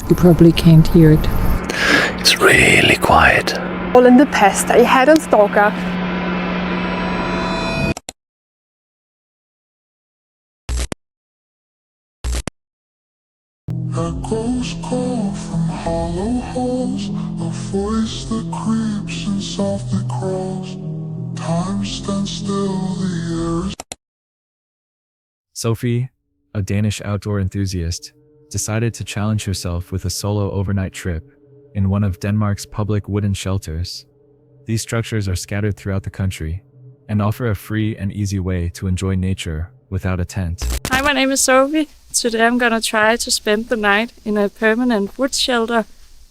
You probably can't hear it. It's really quiet. All in the past, I had a stalker. Echoes call from hollow halls, a voice that creeps and softly crawls. Time stands still, the air is... Sophie, a Danish outdoor enthusiast, decided to challenge herself with a solo overnight trip in one of Denmark's public wooden shelters. These structures are scattered throughout the country and offer a free and easy way to enjoy nature without a tent. Hi, my name is Sophie. Today I'm gonna try to spend the night in a permanent wood shelter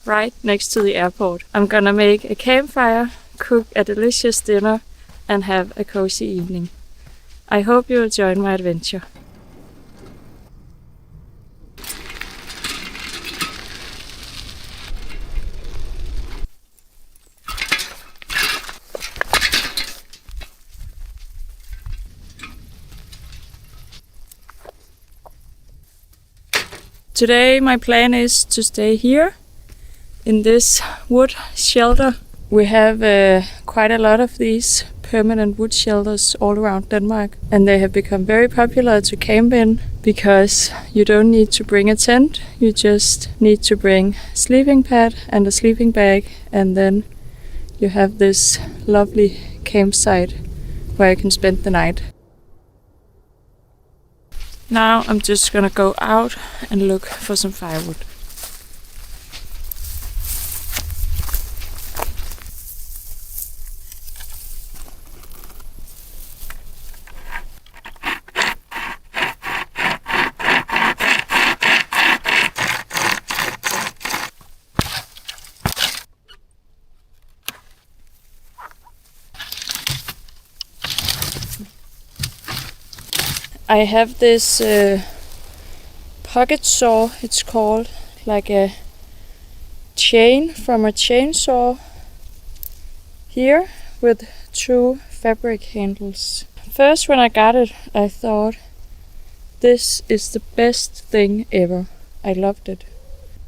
right next to the airport. I'm gonna make a campfire, cook a delicious dinner, and have a cozy evening. I hope you'll join my adventure. Today my plan is to stay here in this wood shelter. We have quite a lot of these permanent wood shelters all around Denmark, and they have become very popular to camp in because you don't need to bring a tent, you just need to bring a sleeping pad and a sleeping bag, and then you have this lovely campsite where you can spend the night. Now I'm just gonna go out and look for some firewood. I have this pocket saw, it's called, like a chain from a chainsaw here with 2 fabric handles. First, when I got it, I thought this is the best thing ever. I loved it.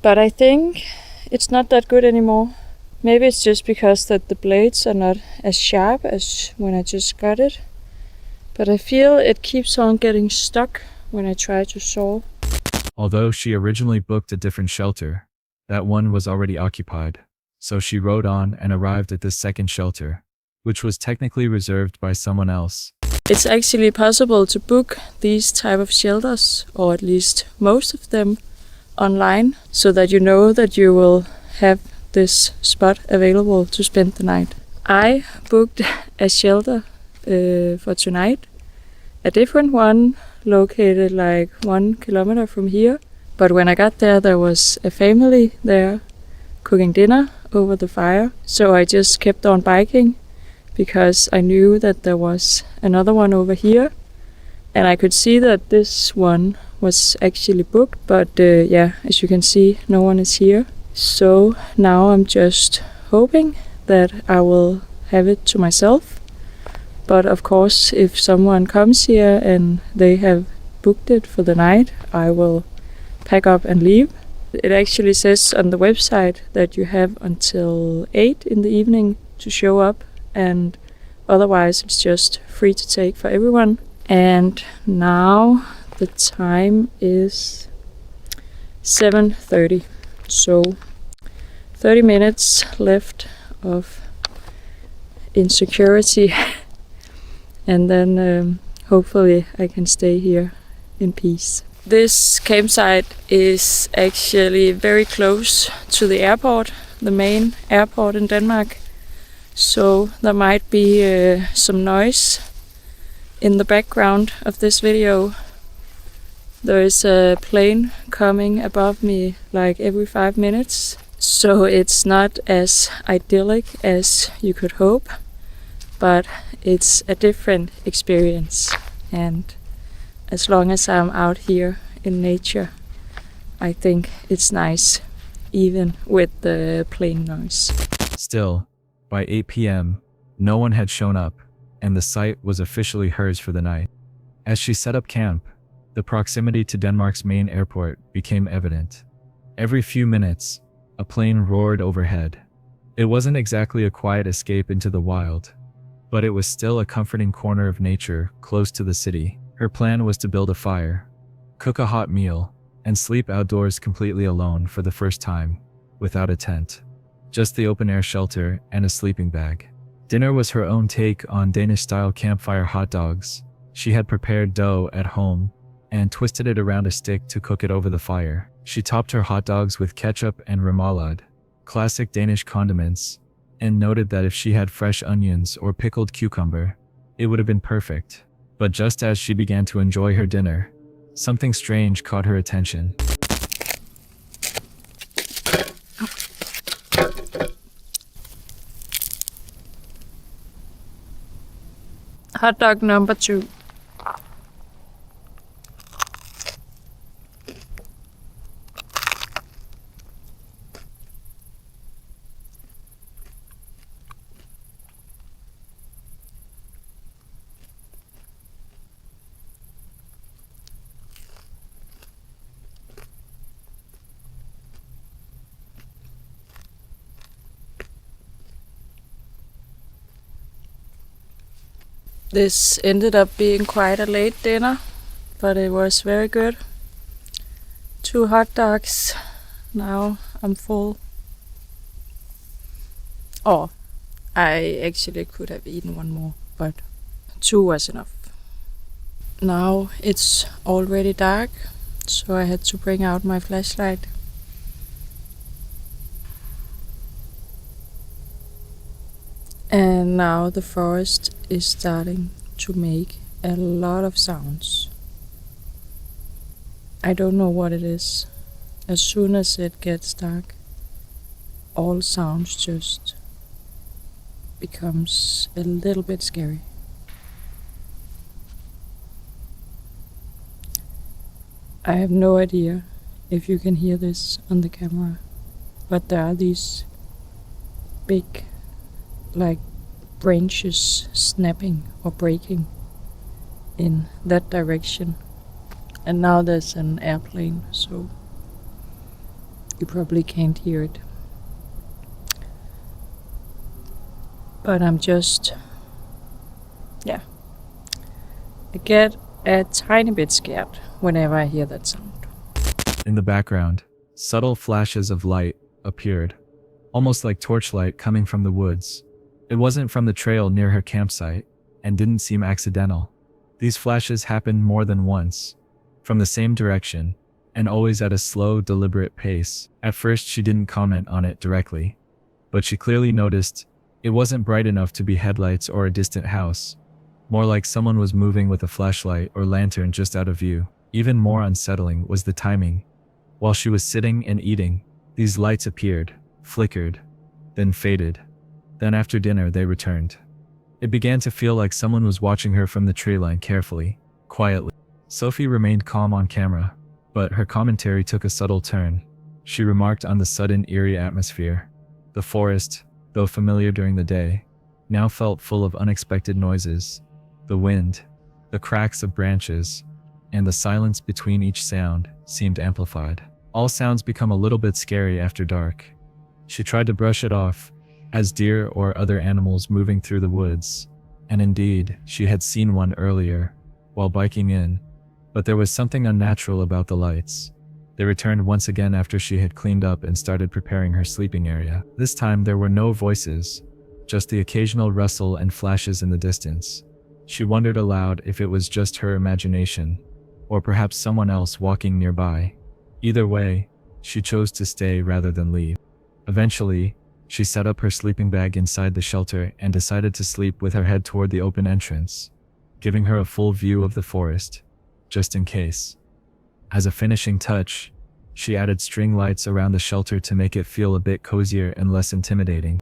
But I think it's not that good anymore. Maybe it's just because that the blades are not as sharp as when I just got it. But I feel it keeps on getting stuck when I try to saw. Although she originally booked a different shelter, that one was already occupied, so she rode on and arrived at this second shelter, which was technically reserved by someone else. It's actually possible to book these type of shelters, or at least most of them, online, so that you know that you will have this spot available to spend the night. I booked a shelter for tonight, a different one located like 1 kilometer from here, but when I got there, there was a family there cooking dinner over the fire, so I just kept on biking because I knew that there was another one over here, and I could see that this one was actually booked, but yeah, as you can see, no one is here. So now I'm just hoping that I will have it to myself. But of course, if someone comes here and they have booked it for the night, I will pack up and leave. It actually says on the website that you have until 8 in the evening to show up, and otherwise it's just free to take for everyone. And now the time is 7:30, so 30 minutes left of insecurity. And then hopefully I can stay here in peace. This campsite is actually very close to the airport, the main airport in Denmark. So there might be some noise in the background of this video. There is a plane coming above me like every 5 minutes. So it's not as idyllic as you could hope, but it's a different experience, and as long as I'm out here in nature, I think it's nice, even with the plane noise. Still, by 8 p.m., no one had shown up, and the site was officially hers for the night. As she set up camp, the proximity to Denmark's main airport became evident, Every few minutes, a plane roared overhead. It wasn't exactly a quiet escape into the wild, but it was still a comforting corner of nature close to the city. Her plan was to build a fire, cook a hot meal, and sleep outdoors completely alone for the first time, without a tent. Just the open-air shelter and a sleeping bag. Dinner was her own take on Danish-style campfire hot dogs. She had prepared dough at home and twisted it around a stick to cook it over the fire. She topped her hot dogs with ketchup and remoulade, classic Danish condiments, and noted that if she had fresh onions or pickled cucumber, it would have been perfect. But just as she began to enjoy her dinner, something strange caught her attention. Hot dog number 2. This ended up being quite a late dinner, but it was very good. 2 hot dogs. Now I'm full. Oh, I actually could have eaten one more, but 2 was enough. Now it's already dark, so I had to bring out my flashlight. And now the forest is starting to make a lot of sounds. I don't know what it is. As soon as it gets dark, all sounds just becomes a little bit scary. I have no idea if you can hear this on the camera, but there are these big like branches snapping or breaking in that direction. And now there's an airplane, so you probably can't hear it. But I'm just, I get a tiny bit scared whenever I hear that sound. In the background, subtle flashes of light appeared, almost like torchlight coming from the woods. It wasn't from the trail near her campsite, and didn't seem accidental. These flashes happened more than once, from the same direction, and always at a slow, deliberate pace. At first she didn't comment on it directly, but she clearly noticed it wasn't bright enough to be headlights or a distant house, more like someone was moving with a flashlight or lantern just out of view. Even more unsettling was the timing. While she was sitting and eating, these lights appeared, flickered, then faded. Then after dinner they returned. It began to feel like someone was watching her from the tree line carefully, quietly. Sophie remained calm on camera, but her commentary took a subtle turn. She remarked on the sudden eerie atmosphere. The forest, though familiar during the day, now felt full of unexpected noises. The wind, the cracks of branches, and the silence between each sound seemed amplified. All sounds become a little bit scary after dark. She tried to brush it off, as deer or other animals moving through the woods, and indeed, she had seen one earlier, while biking in, but there was something unnatural about the lights. They returned once again after she had cleaned up and started preparing her sleeping area. This time there were no voices, just the occasional rustle and flashes in the distance. She wondered aloud if it was just her imagination, or perhaps someone else walking nearby. Either way, she chose to stay rather than leave. Eventually, she set up her sleeping bag inside the shelter and decided to sleep with her head toward the open entrance, giving her a full view of the forest, just in case. As a finishing touch, she added string lights around the shelter to make it feel a bit cozier and less intimidating.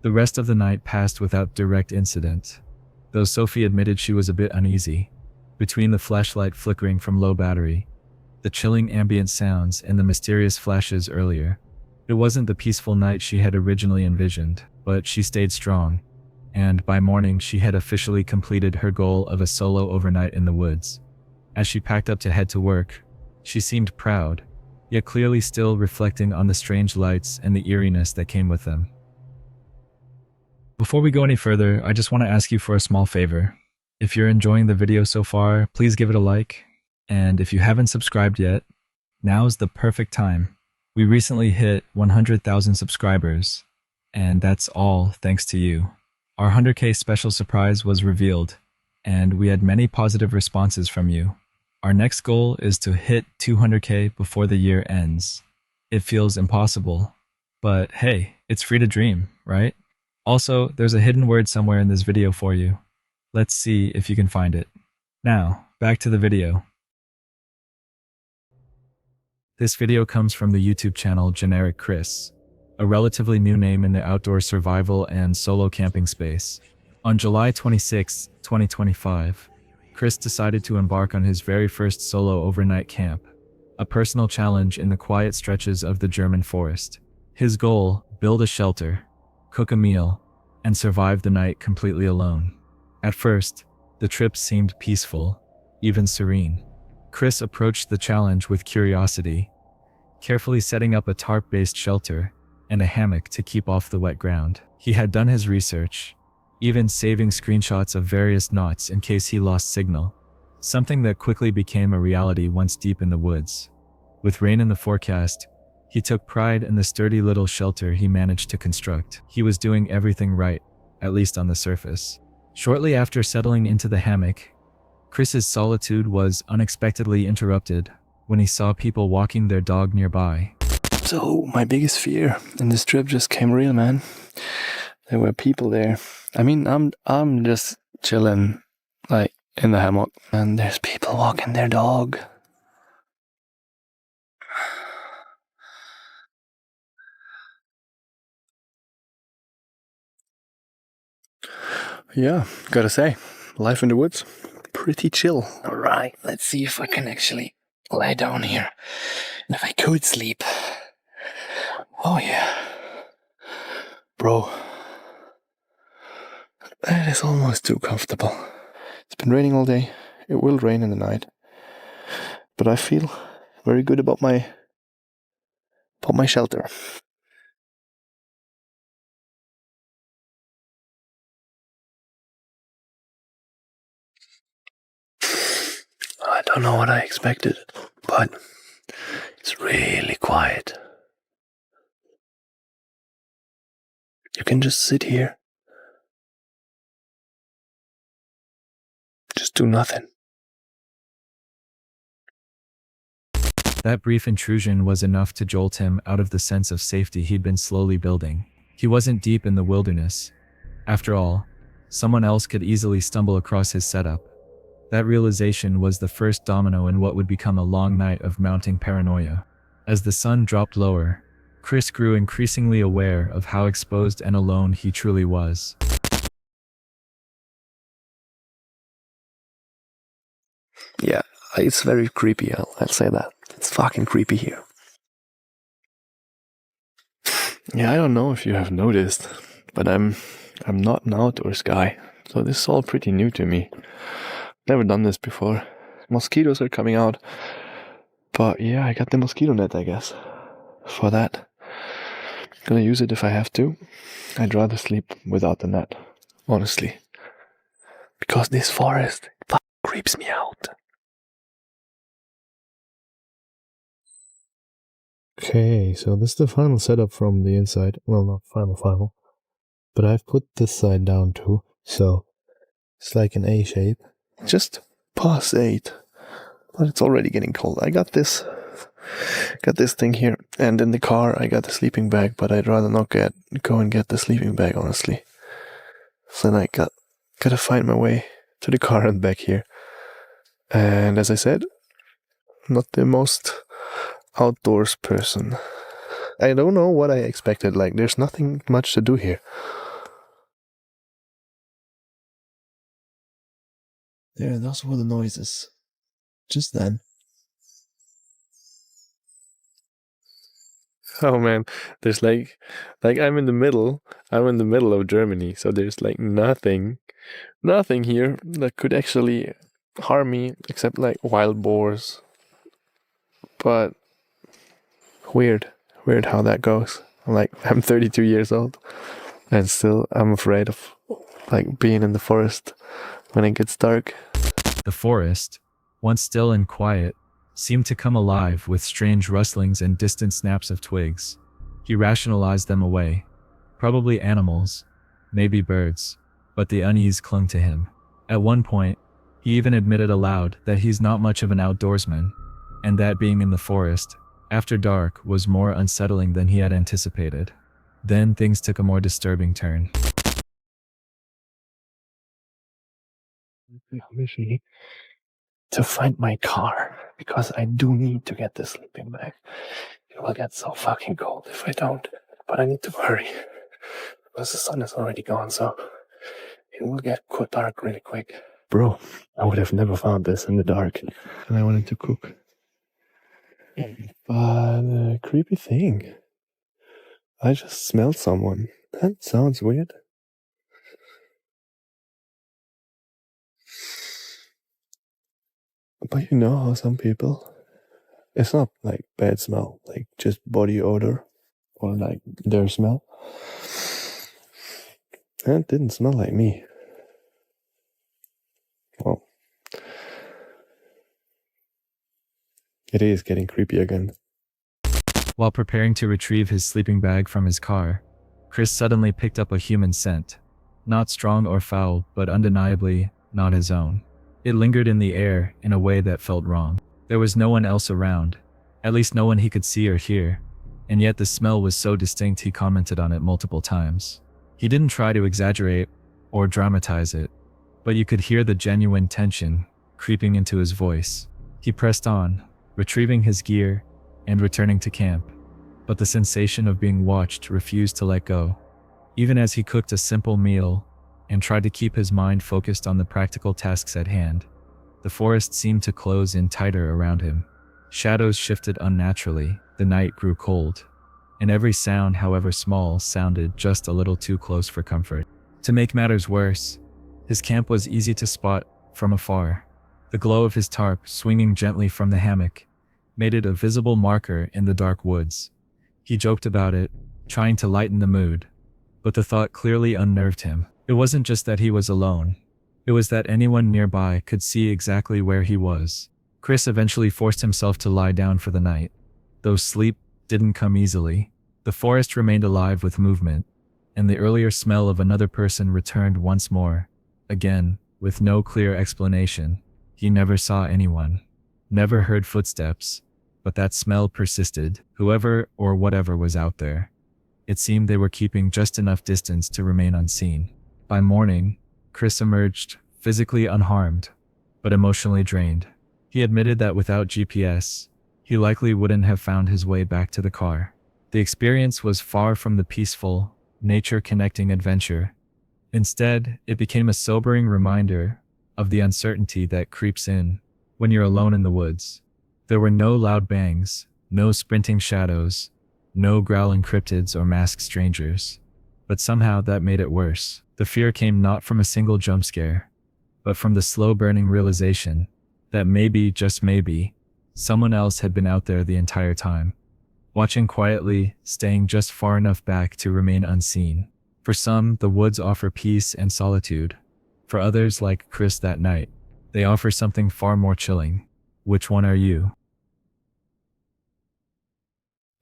The rest of the night passed without direct incident, though Sophie admitted she was a bit uneasy. Between the flashlight flickering from low battery, the chilling ambient sounds, and the mysterious flashes earlier, it wasn't the peaceful night she had originally envisioned, but she stayed strong, and by morning she had officially completed her goal of a solo overnight in the woods. As she packed up to head to work, she seemed proud, yet clearly still reflecting on the strange lights and the eeriness that came with them. Before we go any further, I just want to ask you for a small favor. If you're enjoying the video so far, please give it a like. And if you haven't subscribed yet, now's the perfect time. We recently hit 100,000 subscribers, and that's all thanks to you. Our 100K special surprise was revealed, and we had many positive responses from you. Our next goal is to hit 200K before the year ends. It feels impossible, but hey, it's free to dream, right? Also, there's a hidden word somewhere in this video for you. Let's see if you can find it. Now, back to the video. This video comes from the YouTube channel Generic Chris, a relatively new name in the outdoor survival and solo camping space. On July 26, 2025, Chris decided to embark on his very first solo overnight camp, a personal challenge in the quiet stretches of the German forest. His goal: build a shelter, cook a meal, and survive the night completely alone. At first, the trip seemed peaceful, even serene. Chris approached the challenge with curiosity, carefully setting up a tarp-based shelter and a hammock to keep off the wet ground. He had done his research, even saving screenshots of various knots in case he lost signal, something that quickly became a reality once deep in the woods. With rain in the forecast, he took pride in the sturdy little shelter he managed to construct. He was doing everything right, at least on the surface. Shortly after settling into the hammock, Chris's solitude was unexpectedly interrupted when he saw people walking their dog nearby. So, my biggest fear in this trip just came real, man. There were people there. I mean, I'm just chilling, like, in the hammock, and there's people walking their dog. Yeah, gotta say, life in the woods, pretty chill. Alright, let's see if I can actually lie down here. And if I could sleep. Oh yeah. Bro. That is almost too comfortable. It's been raining all day. It will rain in the night. But I feel very good about my shelter. I don't know what I expected, but it's really quiet. You can just sit here. Just do nothing. That brief intrusion was enough to jolt him out of the sense of safety he'd been slowly building. He wasn't deep in the wilderness. After all, someone else could easily stumble across his setup. That realization was the first domino in what would become a long night of mounting paranoia. As the sun dropped lower, Chris grew increasingly aware of how exposed and alone he truly was. Yeah, it's very creepy, I'll say that. It's fucking creepy here. Yeah, I don't know if you have noticed, but I'm not an outdoors guy, so this is all pretty new to me. Never done this before. Mosquitoes are coming out, but yeah, I got the mosquito net, I guess, for that. Gonna use it if I have to. I'd rather sleep without the net, honestly, because this forest fucking creeps me out. Okay, so this is the final setup from the inside. Well, not final, but I've put this side down too, so it's like an A shape. Just past 8, but it's already getting cold. I got this thing here, and in the car I got the sleeping bag, but I'd rather not go and get the sleeping bag, honestly. So then I gotta find my way to the car and back here. And as I said, not the most outdoors person. I don't know what I expected. Like, there's nothing much to do here. There, those were the noises. Just then. Oh man, there's like I'm in the middle of Germany, so there's like nothing here that could actually harm me except like wild boars. But Weird how that goes. I'm 32 years old, and still I'm afraid of like being in the forest when it gets dark. The forest, once still and quiet, seemed to come alive with strange rustlings and distant snaps of twigs. He rationalized them away. Probably animals, maybe birds, but the unease clung to him. At one point, he even admitted aloud that he's not much of an outdoorsman, and that being in the forest, after dark, was more unsettling than he had anticipated. Then things took a more disturbing turn. Mission to find my car, because I do need to get the sleeping bag. It will get so fucking cold if I don't, but I need to hurry, because the sun is already gone, so it will get quite dark really quick. Bro, I would have never found this in the dark, and I wanted to cook. But creepy thing. I just smelled someone. That sounds weird. But you know how some people, it's not like bad smell, like just body odor or like their smell. And it didn't smell like me. Well, it is getting creepy again. While preparing to retrieve his sleeping bag from his car, Chris suddenly picked up a human scent. Not strong or foul, but undeniably not his own. It lingered in the air in a way that felt wrong. There was no one else around, at least no one he could see or hear, and yet the smell was so distinct he commented on it multiple times. He didn't try to exaggerate or dramatize it, but you could hear the genuine tension creeping into his voice. He pressed on, retrieving his gear and returning to camp, but the sensation of being watched refused to let go. Even as he cooked a simple meal and tried to keep his mind focused on the practical tasks at hand, the forest seemed to close in tighter around him. Shadows shifted unnaturally, the night grew cold, and every sound, however small, sounded just a little too close for comfort. To make matters worse, his camp was easy to spot from afar. The glow of his tarp, swinging gently from the hammock, made it a visible marker in the dark woods. He joked about it, trying to lighten the mood, but the thought clearly unnerved him. It wasn't just that he was alone. It was that anyone nearby could see exactly where he was. Chris eventually forced himself to lie down for the night. Though sleep didn't come easily, the forest remained alive with movement, and the earlier smell of another person returned once more. Again, with no clear explanation. He never saw anyone, never heard footsteps, but that smell persisted, whoever or whatever was out there. It seemed they were keeping just enough distance to remain unseen. By morning, Chris emerged, physically unharmed, but emotionally drained. He admitted that without GPS, he likely wouldn't have found his way back to the car. The experience was far from the peaceful, nature-connecting adventure. Instead, it became a sobering reminder of the uncertainty that creeps in when you're alone in the woods. There were no loud bangs, no sprinting shadows, no growling cryptids or masked strangers. But somehow that made it worse. The fear came not from a single jump scare, but from the slow-burning realization that maybe, just maybe, someone else had been out there the entire time, watching quietly, staying just far enough back to remain unseen. For some, the woods offer peace and solitude. For others, like Chris that night, they offer something far more chilling. Which one are you?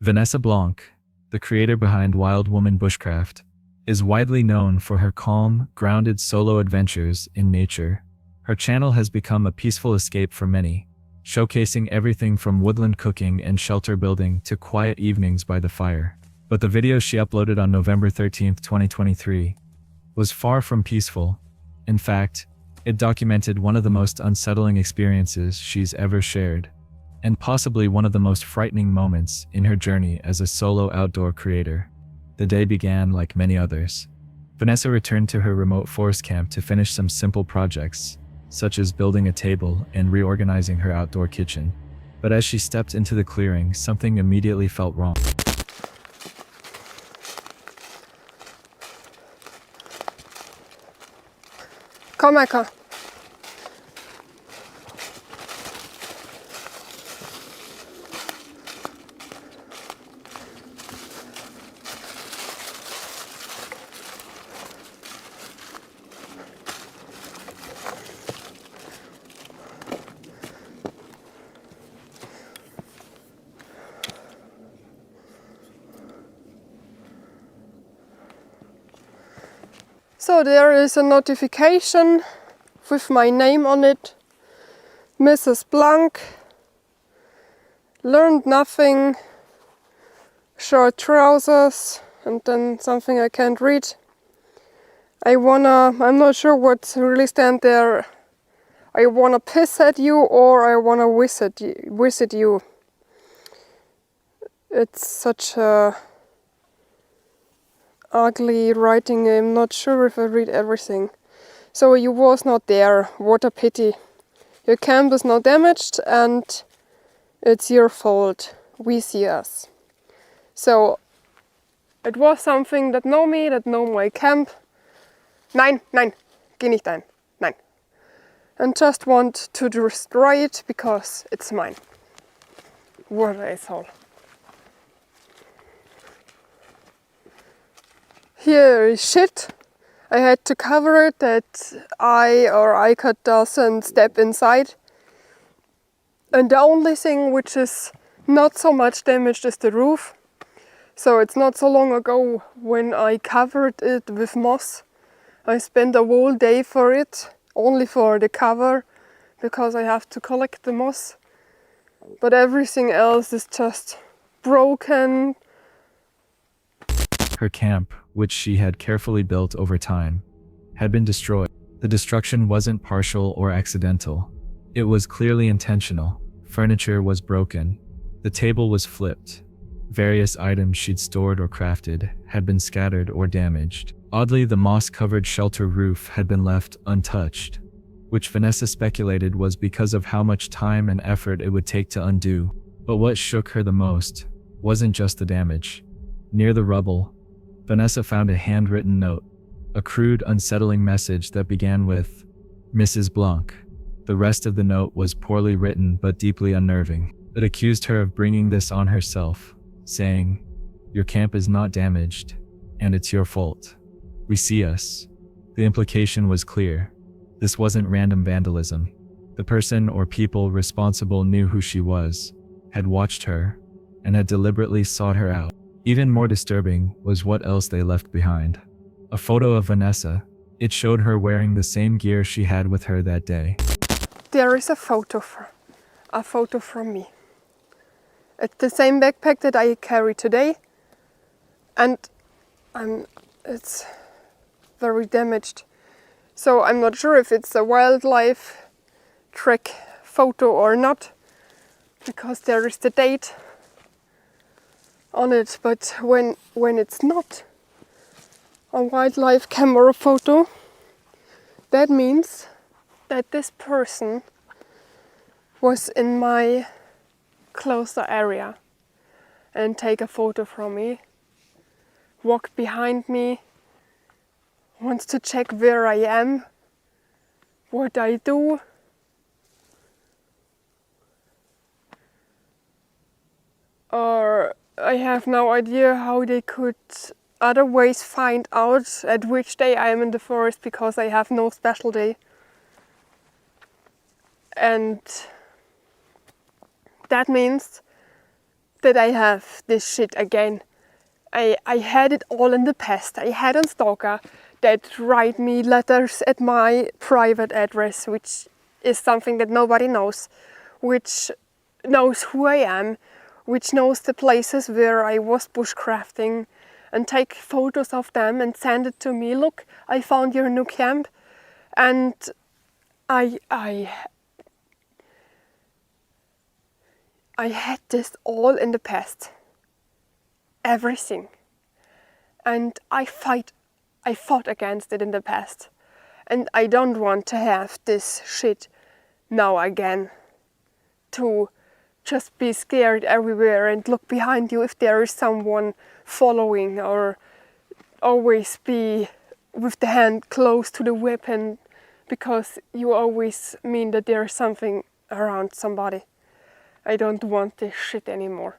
Vanessa Blanc, the creator behind Wild Woman Bushcraft, is widely known for her calm, grounded solo adventures in nature. Her channel has become a peaceful escape for many, showcasing everything from woodland cooking and shelter building to quiet evenings by the fire. But the video she uploaded on November 13, 2023, was far from peaceful. In fact, it documented one of the most unsettling experiences she's ever shared, and possibly one of the most frightening moments in her journey as a solo outdoor creator. The day began like many others. Vanessa returned to her remote forest camp to finish some simple projects, such as building a table and reorganizing her outdoor kitchen. But as she stepped into the clearing, something immediately felt wrong. Kom, Michael. So there is a notification with my name on it. Mrs. Blank. Learned nothing. Short trousers. And then something I can't read. I'm not sure what really stand there. I wanna piss at you or I wanna visit you. It's such a ugly writing. I'm not sure if I read everything. So you was not there. What a pity. Your camp is not damaged and it's your fault. We see us. So it was something that know me, that know my camp. Nein, geh nicht ein. Nein. And just want to destroy it because it's mine. What an asshole. Here is shit. I had to cover it that I doesn't step inside. And the only thing which is not so much damaged is the roof. So it's not so long ago when I covered it with moss. I spent a whole day for it, only for the cover, because I have to collect the moss. But everything else is just broken. Her camp, which she had carefully built over time, had been destroyed. The destruction wasn't partial or accidental. It was clearly intentional. Furniture was broken. The table was flipped. Various items she'd stored or crafted had been scattered or damaged. Oddly, the moss-covered shelter roof had been left untouched, which Vanessa speculated was because of how much time and effort it would take to undo. But what shook her the most wasn't just the damage. Near the rubble, Vanessa found a handwritten note, a crude, unsettling message that began with, "Mrs. Blanc." The rest of the note was poorly written but deeply unnerving. It accused her of bringing this on herself, saying, "Your camp is not damaged, and it's your fault. We see us." The implication was clear. This wasn't random vandalism. The person or people responsible knew who she was, had watched her, and had deliberately sought her out. Even more disturbing was what else they left behind. A photo of Vanessa. It showed her wearing the same gear she had with her that day. There is a photo from me. It's the same backpack that I carry today, and it's very damaged. So I'm not sure if it's a wildlife track photo or not, because there is the date on it. But when it's not a wildlife camera photo, that means that this person was in my closer area and take a photo from me, walked behind me, wants to check where I am, what I do. Or I have no idea how they could otherwise find out at which day I am in the forest, because I have no special day. And that means that I have this shit again. I had it all in the past. I had a stalker that write me letters at my private address, which is something that nobody knows, which knows who I am, which knows the places where I was bushcrafting, and take photos of them and send it to me. Look, I found your new camp. And I had this all in the past. Everything. And I fought against it in the past. And I don't want to have this shit now again. To just be scared everywhere and look behind you if there is someone following, or always be with the hand close to the weapon, because you always mean that there is something around somebody. I don't want this shit anymore.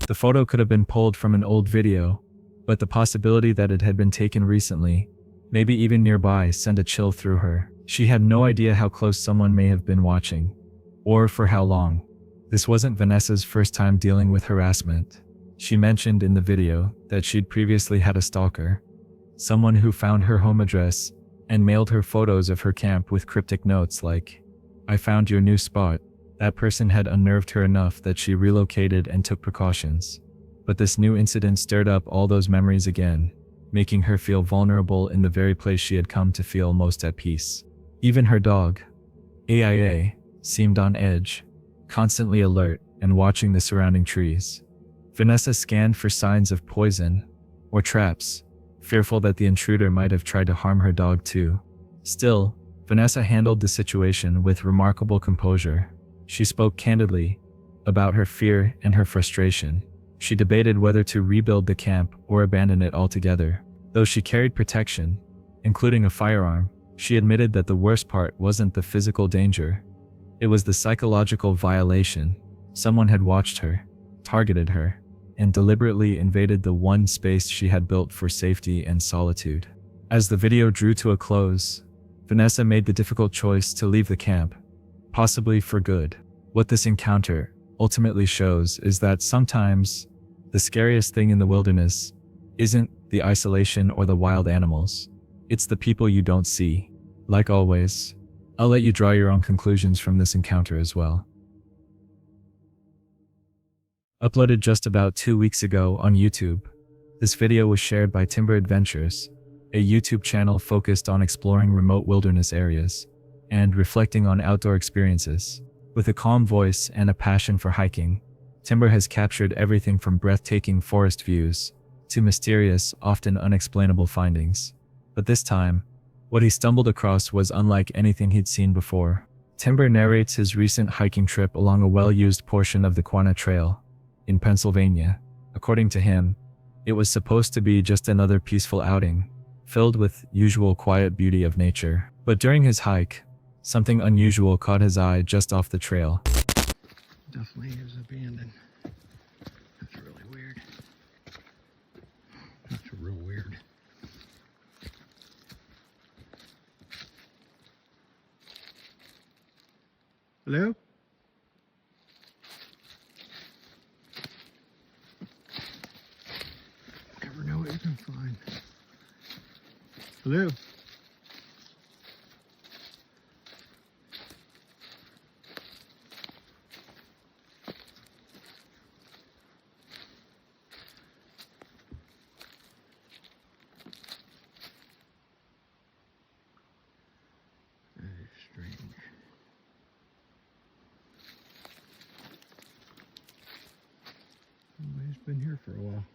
The photo could have been pulled from an old video, but the possibility that it had been taken recently, maybe even nearby, sent a chill through her. She had no idea how close someone may have been watching, or for how long. This wasn't Vanessa's first time dealing with harassment. She mentioned in the video that she'd previously had a stalker, someone who found her home address and mailed her photos of her camp with cryptic notes like, "I found your new spot." That person had unnerved her enough that she relocated and took precautions. But this new incident stirred up all those memories again, making her feel vulnerable in the very place she had come to feel most at peace. Even her dog, AIA, seemed on edge, constantly alert and watching the surrounding trees. Vanessa scanned for signs of poison or traps, fearful that the intruder might have tried to harm her dog too. Still, Vanessa handled the situation with remarkable composure. She spoke candidly about her fear and her frustration. She debated whether to rebuild the camp or abandon it altogether. Though she carried protection, including a firearm, she admitted that the worst part wasn't the physical danger. It was the psychological violation. Someone had watched her, targeted her, and deliberately invaded the one space she had built for safety and solitude. As the video drew to a close, Vanessa made the difficult choice to leave the camp, possibly for good. What this encounter ultimately shows is that sometimes the scariest thing in the wilderness isn't the isolation or the wild animals. It's the people you don't see. Like always, I'll let you draw your own conclusions from this encounter as well. Uploaded just about 2 weeks ago on YouTube, this video was shared by Timber Adventures, a YouTube channel focused on exploring remote wilderness areas and reflecting on outdoor experiences. With a calm voice and a passion for hiking, Timber has captured everything from breathtaking forest views to mysterious, often unexplainable findings. But this time, what he stumbled across was unlike anything he'd seen before. Timber narrates his recent hiking trip along a well-used portion of the Quanah Trail in Pennsylvania. According to him, it was supposed to be just another peaceful outing, filled with usual quiet beauty of nature. But during his hike, something unusual caught his eye just off the trail. Definitely is abandoned. That's really weird. That's real weird. Hello? Never know what you can find. Hello? That is strange. Well, he's been here for a while.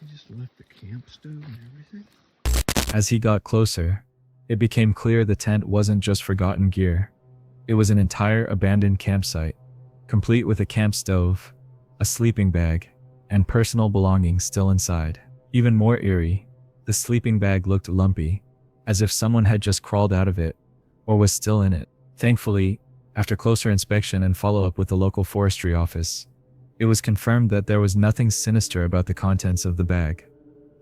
He just left the camp stove and everything. As he got closer, it became clear the tent wasn't just forgotten gear. It was an entire abandoned campsite, complete with a camp stove, a sleeping bag, and personal belongings still inside. Even more eerie, the sleeping bag looked lumpy, as if someone had just crawled out of it, or was still in it. Thankfully, after closer inspection and follow-up with the local forestry office, it was confirmed that there was nothing sinister about the contents of the bag,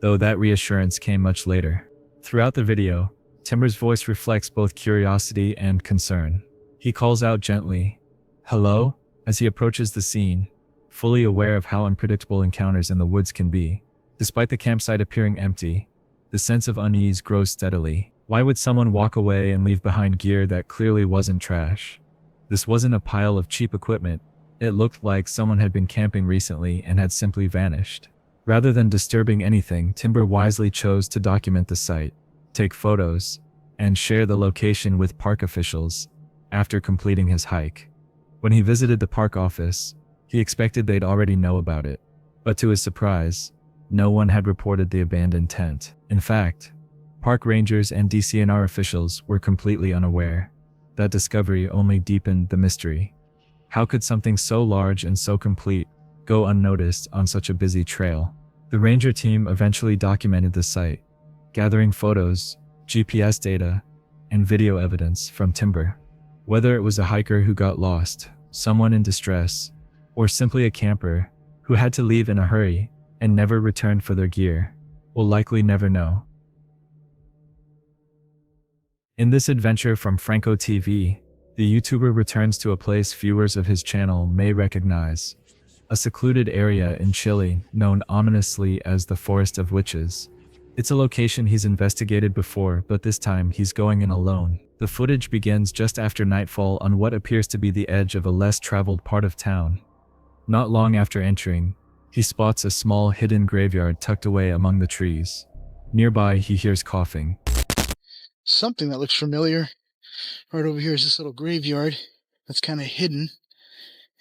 though that reassurance came much later. Throughout the video, Timber's voice reflects both curiosity and concern. He calls out gently, "Hello?" as he approaches the scene, fully aware of how unpredictable encounters in the woods can be. Despite the campsite appearing empty, the sense of unease grows steadily. Why would someone walk away and leave behind gear that clearly wasn't trash? This wasn't a pile of cheap equipment. It looked like someone had been camping recently and had simply vanished. Rather than disturbing anything, Timber wisely chose to document the site, take photos, and share the location with park officials after completing his hike. When he visited the park office, he expected they'd already know about it, but to his surprise, no one had reported the abandoned tent. In fact, park rangers and DCNR officials were completely unaware. That discovery only deepened the mystery. How could something so large and so complete go unnoticed on such a busy trail? The ranger team eventually documented the site, gathering photos, GPS data, and video evidence from Timber. Whether it was a hiker who got lost, someone in distress, or simply a camper who had to leave in a hurry and never returned for their gear, we'll likely never know. In this adventure from Franco TV, the YouTuber returns to a place viewers of his channel may recognize. a secluded area in Chile known ominously as the Forest of Witches. It's a location he's investigated before, but this time he's going in alone. The footage begins just after nightfall on what appears to be the edge of a less traveled part of town. Not long after entering, he spots a small hidden graveyard tucked away among the trees. Nearby, he hears coughing. Something that looks familiar. Right over here is this little graveyard that's kind of hidden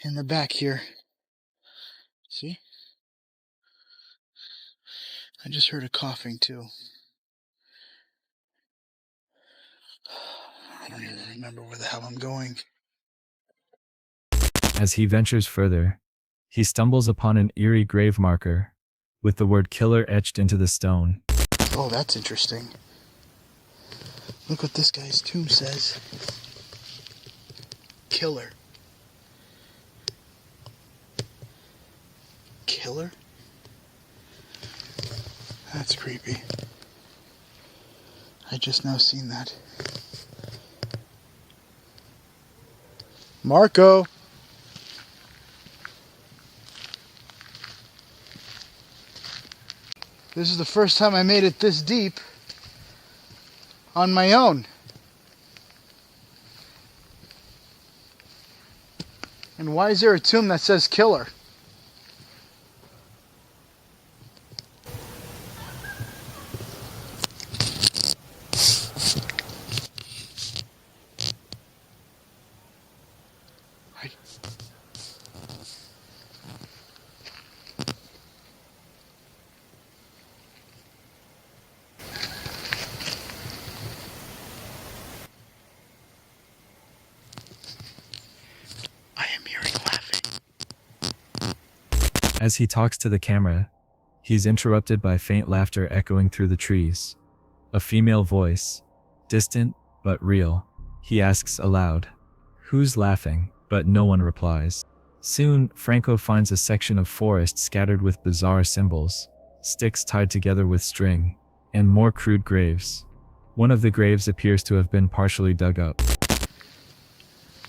in the back here. See? I just heard a coughing too. I don't even remember where the hell I'm going. As he ventures further, he stumbles upon an eerie grave marker with the word killer etched into the stone. Oh, that's interesting. Look what this guy's tomb says. Killer. Killer? That's creepy. I just now seen that. Marco! This is the first time I made it this deep on my own. And why is there a tomb that says killer? As he talks to the camera, he's interrupted by faint laughter echoing through the trees. A female voice, distant but real. He asks aloud, "Who's laughing?" But no one replies. Soon, Franco finds a section of forest scattered with bizarre symbols, sticks tied together with string, and more crude graves. One of the graves appears to have been partially dug up.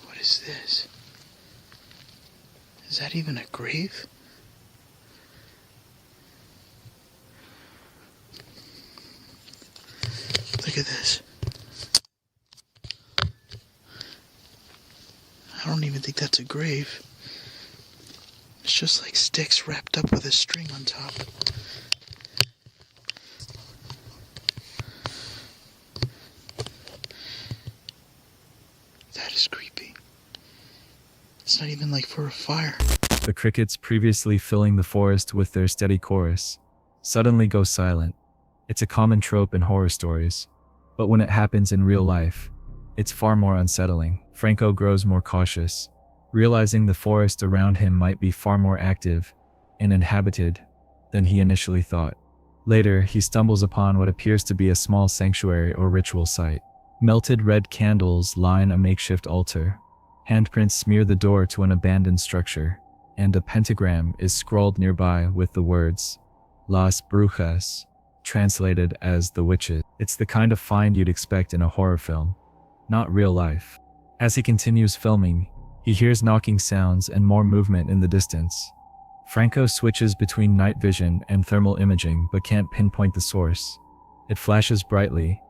What is this? Is that even a grave? Look at this. I don't even think that's a grave. It's just like sticks wrapped up with a string on top. That is creepy. It's not even like for a fire. The crickets previously filling the forest with their steady chorus suddenly go silent. It's a common trope in horror stories, but when it happens in real life, it's far more unsettling. Franco grows more cautious, realizing the forest around him might be far more active and inhabited than he initially thought. Later, he stumbles upon what appears to be a small sanctuary or ritual site. Melted red candles line a makeshift altar. Handprints smear the door to an abandoned structure, and a pentagram is scrawled nearby with the words, Las Brujas, translated as the witches. It's the kind of find you'd expect in a horror film, not real life. As he continues filming, he hears knocking sounds and more movement in the distance. Franco switches between night vision and thermal imaging but can't pinpoint the source. It flashes brightly,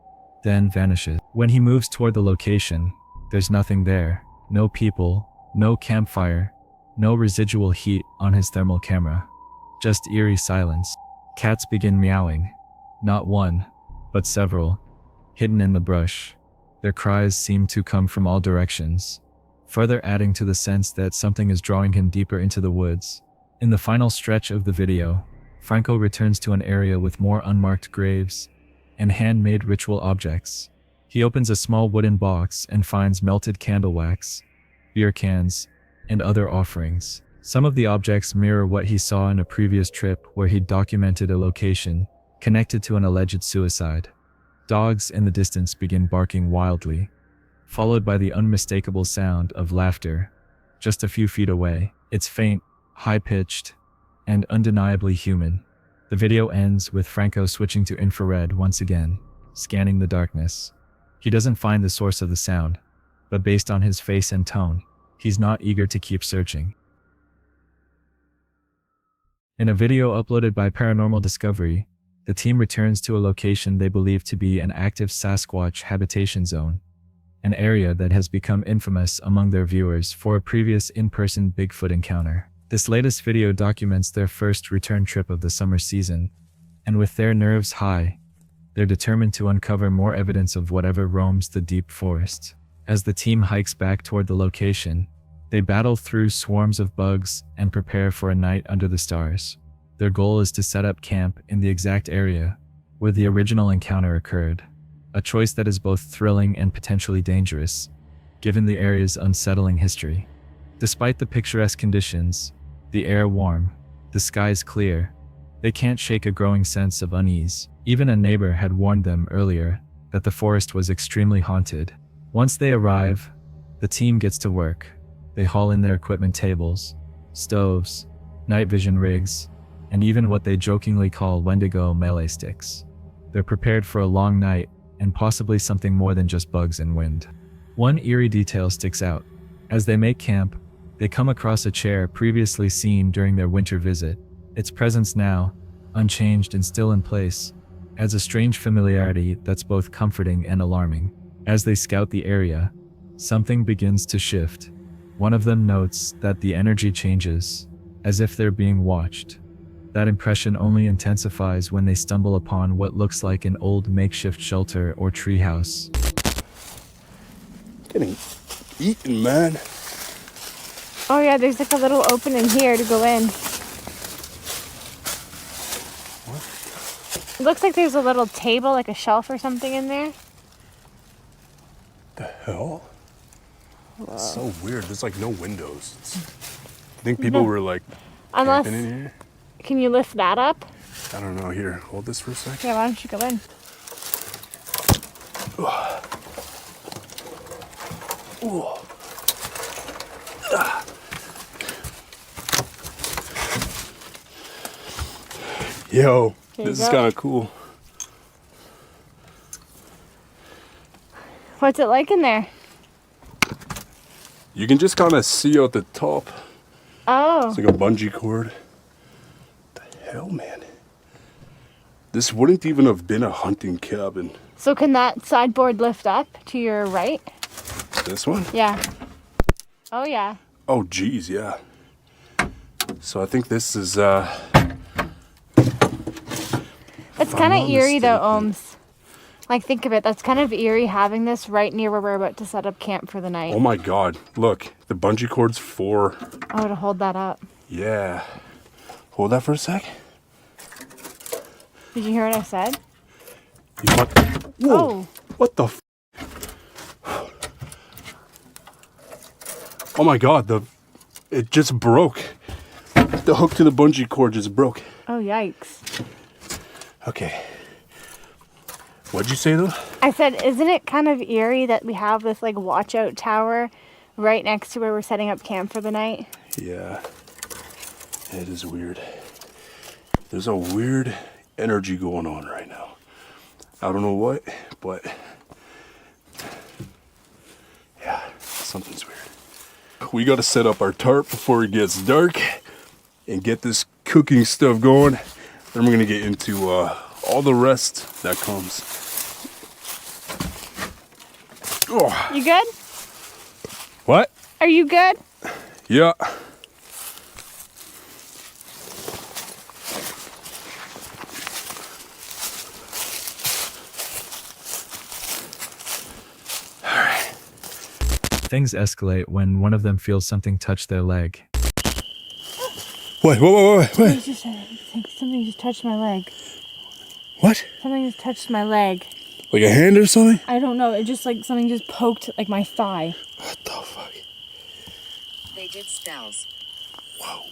then vanishes. When he moves toward the location, there's nothing there. No people, no campfire, no residual heat on his thermal camera. Just eerie silence. Cats begin meowing. Not one, but several, hidden in the brush. Their cries seem to come from all directions, further adding to the sense that something is drawing him deeper into the woods. In the final stretch of the video, Franco returns to an area with more unmarked graves and handmade ritual objects. He opens a small wooden box and finds melted candle wax, beer cans, and other offerings. Some of the objects mirror what he saw in a previous trip where he documented a location connected to an alleged suicide. Dogs in the distance begin barking wildly, followed by the unmistakable sound of laughter just a few feet away. It's faint, high-pitched, and undeniably human. The video ends with Franco switching to infrared once again, scanning the darkness. He doesn't find the source of the sound, but based on his face and tone, he's not eager to keep searching. In a video uploaded by Paranormal Discovery, the team returns to a location they believe to be an active Sasquatch habitation zone, an area that has become infamous among their viewers for a previous in-person Bigfoot encounter. This latest video documents their first return trip of the summer season, and with their nerves high, they're determined to uncover more evidence of whatever roams the deep forest. As the team hikes back toward the location, they battle through swarms of bugs and prepare for a night under the stars. Their goal is to set up camp in the exact area where the original encounter occurred, a choice that is both thrilling and potentially dangerous, given the area's unsettling history. Despite the picturesque conditions, the air warm, the skies clear, they can't shake a growing sense of unease. Even a neighbor had warned them earlier that the forest was extremely haunted. Once they arrive, the team gets to work. They haul in their equipment tables, stoves, night vision rigs, and even what they jokingly call Wendigo melee sticks. They're prepared for a long night and possibly something more than just bugs and wind. One eerie detail sticks out. As they make camp, they come across a chair previously seen during their winter visit. Its presence now, unchanged and still in place, adds a strange familiarity that's both comforting and alarming. As they scout the area, something begins to shift. One of them notes that the energy changes, as if they're being watched. That impression only intensifies when they stumble upon what looks like an old makeshift shelter or treehouse. Getting eaten, man. Oh yeah, there's like a little opening here to go in. It looks like there's a little table, like a shelf or something in there. The hell? It's so weird. There's like no windows. I think people were like camping in here. Can you lift that up? I don't know. Here, hold this for a sec. Yeah, why don't you go in? Yo, this is kind of cool. What's it like in there? You can just kind of see out the top. Oh. It's like a bungee cord. What the hell, man? This wouldn't even have been a hunting cabin. So can that sideboard lift up to your right? This one? Yeah. Oh yeah. Oh, geez, yeah. So I think this is, It's kind of eerie though, Ohms. Like, think of it. That's kind of eerie having this right near where we're about to set up camp for the night. oh my God. Look, the bungee cord's for, Oh, to hold that up. yeah. Hold that for a sec. Did you hear what I said? You want, whoa, Oh. what the f? Oh my God, it just broke. The hook to the bungee cord just broke. Oh, yikes. Okay. What'd you say though? I said, isn't it kind of eerie that we have this like watch out tower right next to where we're setting up camp for the night? Yeah. It is weird. There's a weird energy going on right now. I don't know what, but yeah, something's weird. We gotta set up our tarp before it gets dark and get this cooking stuff going. Then we're gonna get into all the rest that comes. Oh. You good? What? Are you good? Yeah. Things escalate when one of them feels something touch their leg. Wait. Something just touched my leg. What? Something just touched my leg. Like a hand or something? I don't know. It just like something just poked like my thigh. What the fuck? They did spells. Whoa.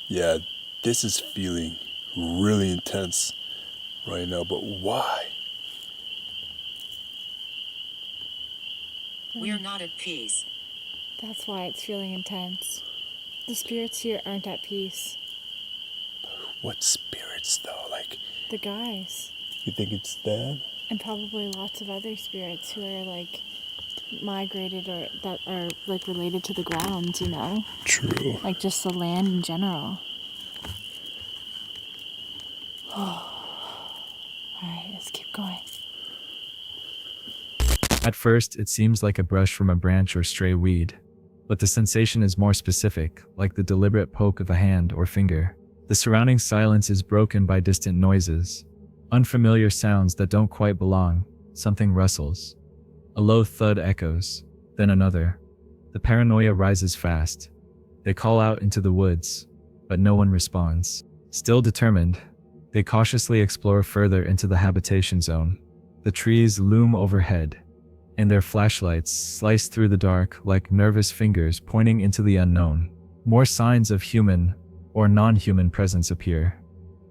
Yeah, this is feeling really intense right now, but why? We're not at peace. That's why it's feeling intense. The spirits here aren't at peace. What spirits though? Like, The guys. you think it's them? And probably lots of other spirits who are like migrated or that are like related to the grounds, you know? True. Like just the land in general. Alright, let's keep going. At first, it seems like a brush from a branch or stray weed, but the sensation is more specific, like the deliberate poke of a hand or finger. The surrounding silence is broken by distant noises, unfamiliar sounds that don't quite belong. Something rustles. A low thud echoes, then another. The paranoia rises fast. They call out into the woods, but no one responds. Still determined, they cautiously explore further into the habitation zone. The trees loom overhead, and their flashlights slice through the dark like nervous fingers pointing into the unknown. More signs of human or non-human presence appear.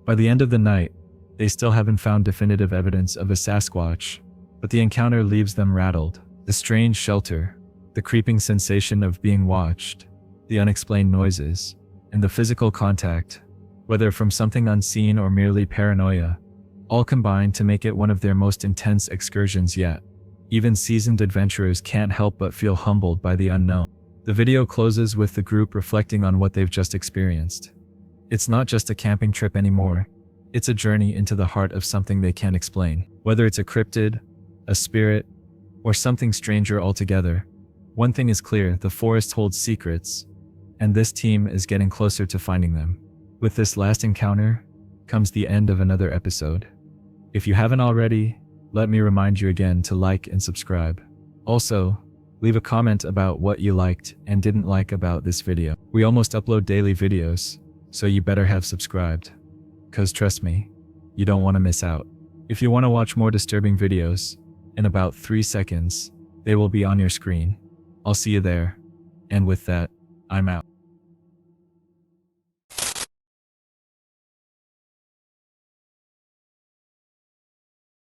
By the end of the night, they still haven't found definitive evidence of a Sasquatch, but the encounter leaves them rattled. The strange shelter, the creeping sensation of being watched, the unexplained noises, and the physical contact, whether from something unseen or merely paranoia, all combine to make it one of their most intense excursions yet. Even seasoned adventurers can't help but feel humbled by the unknown. The video closes with the group reflecting on what they've just experienced. It's not just a camping trip anymore. It's a journey into the heart of something they can't explain. Whether it's a cryptid, a spirit, or something stranger altogether, one thing is clear: the forest holds secrets, and this team is getting closer to finding them. With this last encounter comes the end of another episode. If you haven't already, let me remind you again to like and subscribe. Also, leave a comment about what you liked and didn't like about this video. We almost upload daily videos, so you better have subscribed. 'Cause trust me, you don't want to miss out. If you want to watch more disturbing videos, in about 3 seconds, they will be on your screen. I'll see you there. And with that, I'm out.